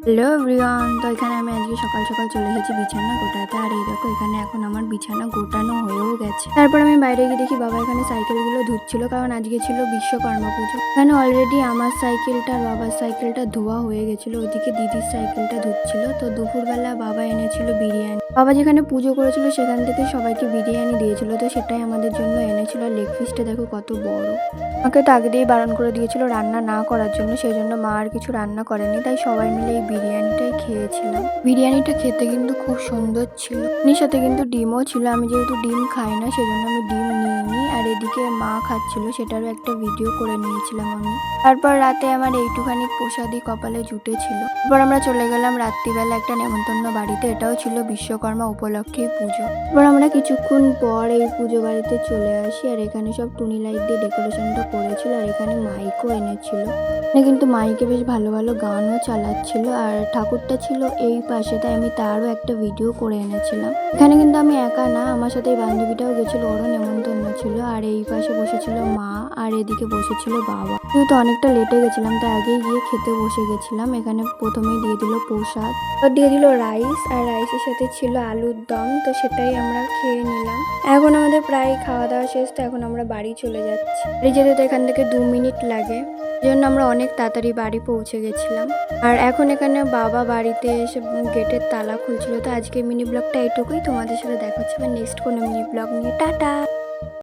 Hello everyone, তো এখানে আমি আজকে সকাল সকাল চলে এসেছি বিছানা গোটাতে। আর এই দেখো এখানে এখন আমার বিছানা গোটানো হয়েও গেছে। তারপর আমি বাইরে গিয়ে দেখি বাবা এখানে সাইকেলগুলো ধুচ্ছিল, কারণ আজকে ছিল বিশ্বকর্মা পুজো। এখানে অলরেডি আমার সাইকেলটা আর বাবার সাইকেলটা ধোয়া হয়ে গেছিলো, ওদিকে দিদির সাইকেলটা ধুচ্ছিল। তো দুপুরবেলা বাবা এনেছিল বিরিয়ানি। বাবা যেখানে পুজো করেছিল সেখান থেকে সবাইকে বিরিয়ানি দিয়েছিল, তো সেটাই আমাদের জন্য এনেছিল। লেগ পিসটা দেখো কত বড়। আমাকে তো আগে দিয়েই বারণ করে দিয়েছিল রান্না না করার জন্য, সেই জন্য মা আর কিছু রান্না করেনি, তাই সবাই মিলে এই বিরিয়ানিটাই খেয়েছিলাম। বিরিয়ানিটা খেতে কিন্তু খুব সুন্দর ছিল, এর সাথে কিন্তু ডিমও ছিল। আমি যেহেতু ডিম খাই না সেজন্য আমি ডিম নিইনি। আর এদিকে মা খাচ্ছিল, সেটারও একটা ভিডিও করে নিয়েছিলাম আমি। তারপর রাতে আমার এইটুখানি প্রসাদই কপালে জুটেছিল। এরপর আমরা চলে গেলাম রাত্রিবেলা একটা নেমন্তন্ন বাড়িতে, এটাও ছিল বিশ্বকর্মা উপলক্ষেই পুজো। এবার আমরা কিছুক্ষণ পর এই পুজো বাড়িতে চলে আসি। আর এখানে সব টুনি লাইট দিয়ে ডেকোরেশনটা করেছিল, আর এখানে মাইকও এনেছিল। এখানে কিন্তু মাইকে বেশ ভালো ভালো গানও চালাচ্ছিল। আর ঠাকুরটা ছিল এই পাশে, তাই আমি তারও একটা ভিডিও করে এনেছিলাম। এখানে কিন্তু আমি একা না, আমার সাথে এই বান্ধবীটাও গেছিল, ওরও নেমন্তন্ন ছিল। আর এই পাশে বসেছিল মা, আর এদিকে বসেছিল বাবা। যেহেতু অনেকটা লেটে গেছিলাম তাই আগেই গিয়ে খেতে বসে গেছিলাম। এখানে প্রথমেই দিয়ে দিল প্রসাদ, দিয়ে দিল রাইস, আর রাইসের সাথে ছিল আলুর দম। তো সেটাই আমরা খেয়ে নিলাম। এখন আমাদের প্রায় খাওয়া দাওয়া শেষ, তো এখন আমরা বাড়ি চলে যাচ্ছি। বাড়ি যেতে তো এখান থেকে 2 মিনিট লাগে, এই জন্য আমরা অনেক তাড়াতাড়ি বাড়ি পৌঁছে গেছিলাম। আর এখন এখানে বাবা বাড়িতে এসে গেটের তালা খুলছিল। তো আজকে মিনি ব্লগটা এইটুকুই, তোমাদের সাথে দেখা হচ্ছে নেক্সট কোনো মিনি ব্লগ নিয়ে। টাটা।